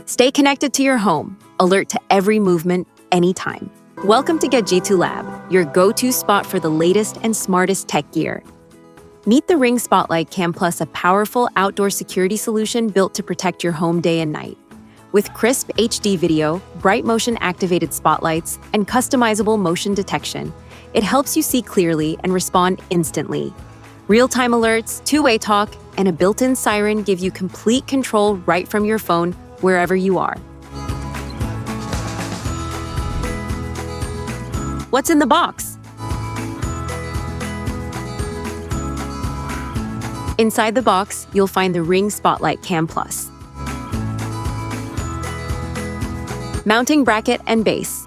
Stay connected to your home, alert to every movement, anytime. Welcome to Gadgeto Lab, your go-to spot for the latest and smartest tech gear. Meet the Ring Spotlight Cam Plus, a powerful outdoor security solution built to protect your home day and night. With crisp HD video, bright motion-activated spotlights, and customizable motion detection, it helps you see clearly and respond instantly. Real-time alerts, two-way talk, and a built-in siren give you complete control right from your phone, wherever you are. What's in the box? Inside the box, you'll find the Ring Spotlight Cam Plus. Mounting bracket and base.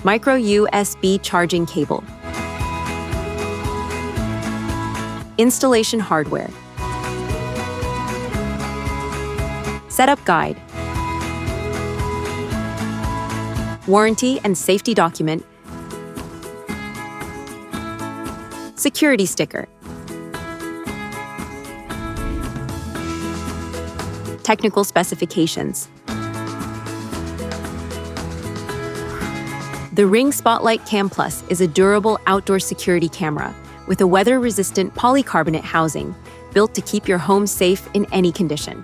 Micro USB charging cable. Installation hardware. Setup guide. Warranty and safety document. Security sticker. Technical specifications. The Ring Spotlight Cam Plus is a durable outdoor security camera with a weather-resistant polycarbonate housing built to keep your home safe in any condition.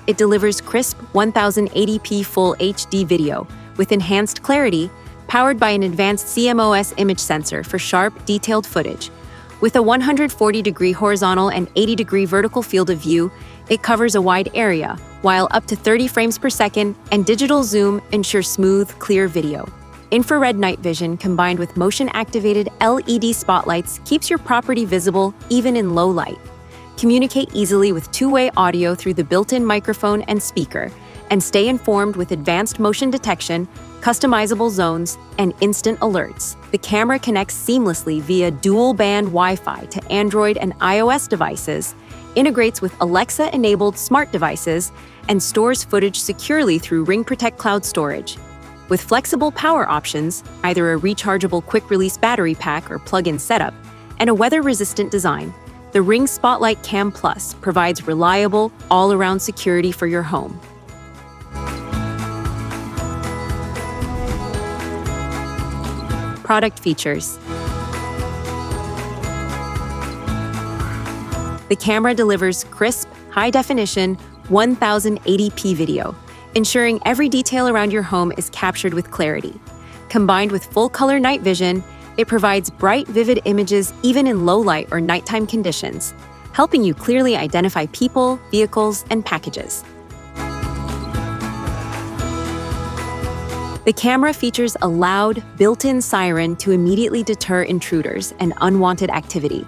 It delivers crisp 1080p Full HD video with enhanced clarity, powered by an advanced CMOS image sensor for sharp, detailed footage. With a 140-degree horizontal and 80-degree vertical field of view, it covers a wide area, while up to 30 frames per second and digital zoom ensure smooth, clear video. Infrared night vision combined with motion-activated LED spotlights keeps your property visible even in low light. Communicate easily with two-way audio through the built-in microphone and speaker, and stay informed with advanced motion detection, customizable zones, and instant alerts. The camera connects seamlessly via dual-band Wi-Fi to Android and iOS devices, integrates with Alexa-enabled smart devices, and stores footage securely through Ring Protect Cloud storage. With flexible power options, either a rechargeable quick-release battery pack or plug-in setup, and a weather-resistant design, the Ring Spotlight Cam Plus provides reliable, all-around security for your home. Product features. The camera delivers crisp, high-definition, 1080p video, ensuring every detail around your home is captured with clarity. Combined with full-color night vision, it provides bright, vivid images even in low-light or nighttime conditions, helping you clearly identify people, vehicles, and packages. The camera features a loud, built-in siren to immediately deter intruders and unwanted activity.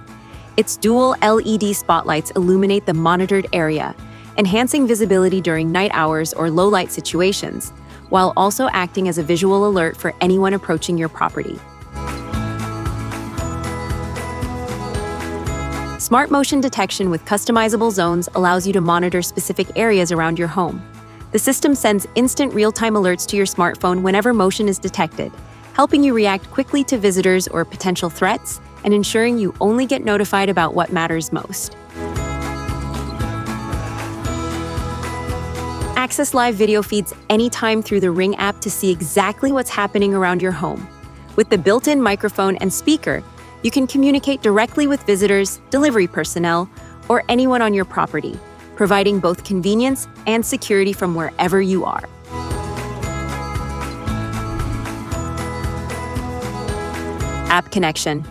Its dual LED spotlights illuminate the monitored area, enhancing visibility during night hours or low-light situations, while also acting as a visual alert for anyone approaching your property. Smart motion detection with customizable zones allows you to monitor specific areas around your home. The system sends instant real-time alerts to your smartphone whenever motion is detected, helping you react quickly to visitors or potential threats and ensuring you only get notified about what matters most. Access live video feeds anytime through the Ring app to see exactly what's happening around your home. With the built-in microphone and speaker, you can communicate directly with visitors, delivery personnel, or anyone on your property, providing both convenience and security from wherever you are. App connection.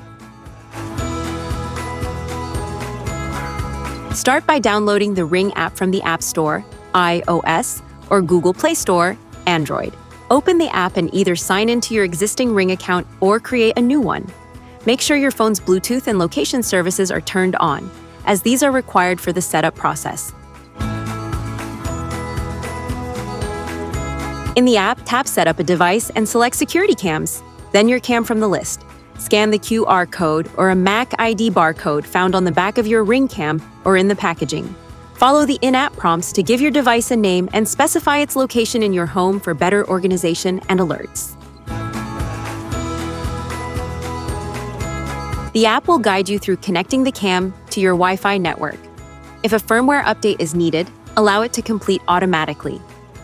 Start by downloading the Ring app from the App Store, iOS, or Google Play Store, Android. Open the app and either sign into your existing Ring account or create a new one. Make sure your phone's Bluetooth and location services are turned on, as these are required for the setup process. In the app, tap Set up a device and select Security Cams, then your cam from the list. Scan the QR code or a Mac ID barcode found on the back of your Ring cam or in the packaging. Follow the in-app prompts to give your device a name and specify its location in your home for better organization and alerts. The app will guide you through connecting the cam to your Wi-Fi network. If a firmware update is needed, Allow it to complete automatically.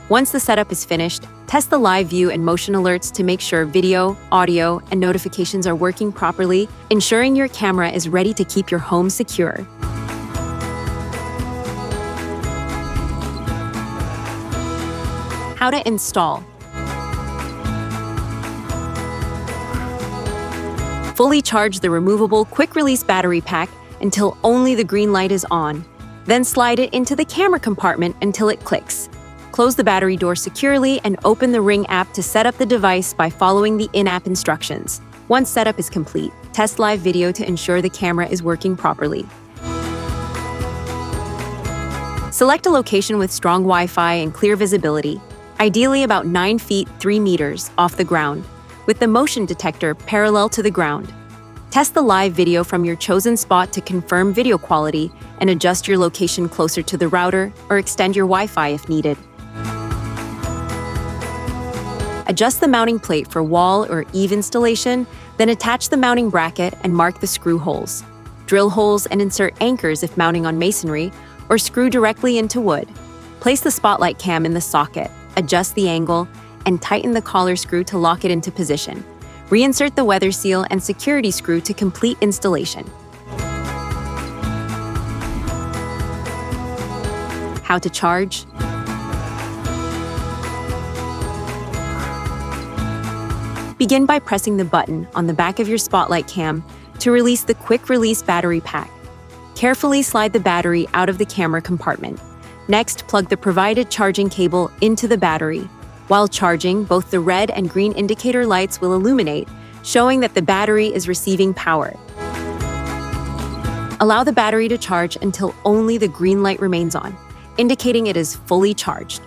Once the setup is finished, test the live view and motion alerts to make sure video, audio, and notifications are working properly, ensuring your camera is ready to keep your home secure. How to install. Fully charge the removable quick-release battery pack until only the green light is on. Then slide it into the camera compartment until it clicks. Close the battery door securely and open the Ring app to set up the device by following the in-app instructions. Once setup is complete, test live video to ensure the camera is working properly. Select a location with strong Wi-Fi and clear visibility, ideally about 9 feet 3 meters off the ground, with the motion detector parallel to the ground. Test the live video from your chosen spot to confirm video quality and adjust your location closer to the router or extend your Wi-Fi if needed. Adjust the mounting plate for wall or eave installation, then attach the mounting bracket and mark the screw holes. Drill holes and insert anchors if mounting on masonry, or screw directly into wood. Place the spotlight cam in the socket, adjust the angle, and tighten the collar screw to lock it into position. Reinsert the weather seal and security screw to complete installation. How to charge. Begin by pressing the button on the back of your spotlight cam to release the quick-release battery pack. Carefully slide the battery out of the camera compartment. Next, plug the provided charging cable into the battery. While charging, both the red and green indicator lights will illuminate, showing that the battery is receiving power. Allow the battery to charge until only the green light remains on, indicating it is fully charged.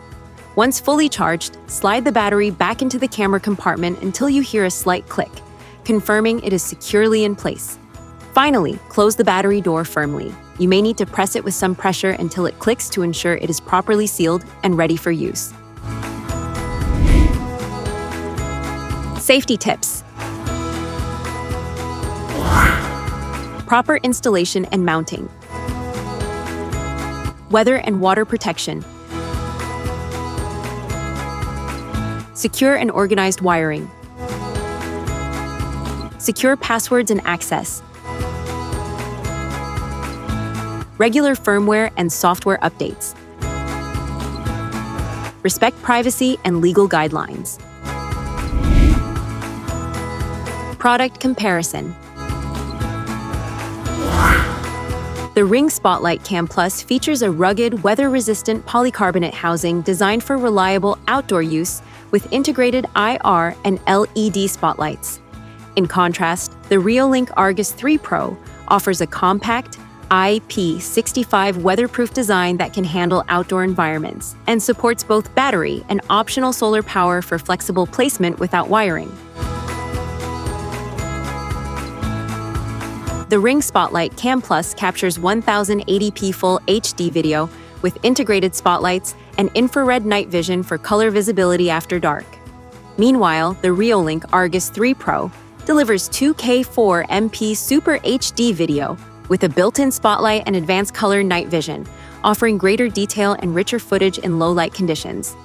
Once fully charged, slide the battery back into the camera compartment until you hear a slight click, confirming it is securely in place. Finally, close the battery door firmly. You may need to press it with some pressure until it clicks to ensure it is properly sealed and ready for use. Safety tips. Proper installation and mounting. Weather and water protection. Secure and organized wiring. Secure passwords and access. Regular firmware and software updates. Respect privacy and legal guidelines. Product comparison. The Ring Spotlight Cam Plus features a rugged, weather-resistant polycarbonate housing designed for reliable outdoor use with integrated IR and LED spotlights. In contrast, the Reolink Argus 3 Pro offers a compact, IP65 weatherproof design that can handle outdoor environments and supports both battery and optional solar power for flexible placement without wiring. The Ring Spotlight Cam Plus captures 1080p Full HD video with integrated spotlights and infrared night vision for color visibility after dark. Meanwhile, the Reolink Argus 3 Pro delivers 2K4MP Super HD video with a built-in spotlight and advanced color night vision, offering greater detail and richer footage in low-light conditions.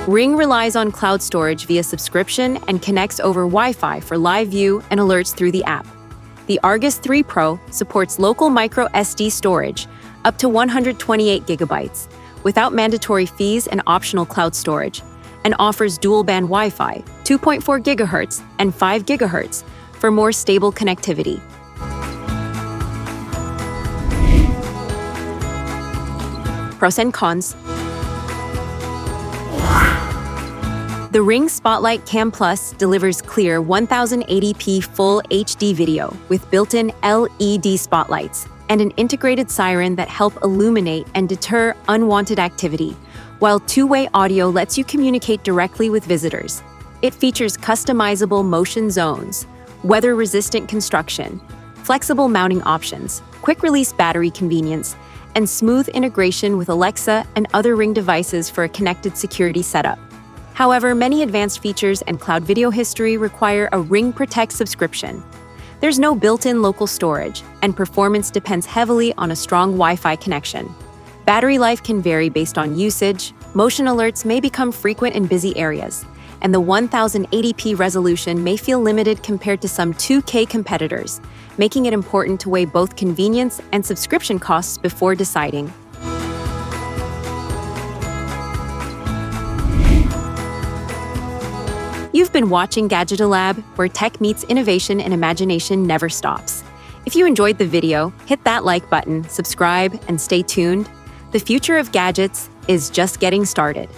Ring relies on cloud storage via subscription and connects over Wi-Fi for live view and alerts through the app. The Argus 3 Pro supports local micro SD storage up to 128 gigabytes, without mandatory fees and optional cloud storage, and offers dual-band Wi-Fi, 2.4 GHz and 5 GHz for more stable connectivity. Pros and cons. The Ring Spotlight Cam Plus delivers clear 1080p Full HD video with built-in LED spotlights and an integrated siren that help illuminate and deter unwanted activity, while two-way audio lets you communicate directly with visitors. It features customizable motion zones, weather-resistant construction, flexible mounting options, quick-release battery convenience, and smooth integration with Alexa and other Ring devices for a connected security setup. However, many advanced features and cloud video history require a Ring Protect subscription. There's no built-in local storage, and performance depends heavily on a strong Wi-Fi connection. Battery life can vary based on usage, motion alerts may become frequent in busy areas, and the 1080p resolution may feel limited compared to some 2K competitors, making it important to weigh both convenience and subscription costs before deciding. You've been watching Gadgeto Lab, where tech meets innovation and imagination never stops. If you enjoyed the video, hit that like button, subscribe, and stay tuned. The future of gadgets is just getting started.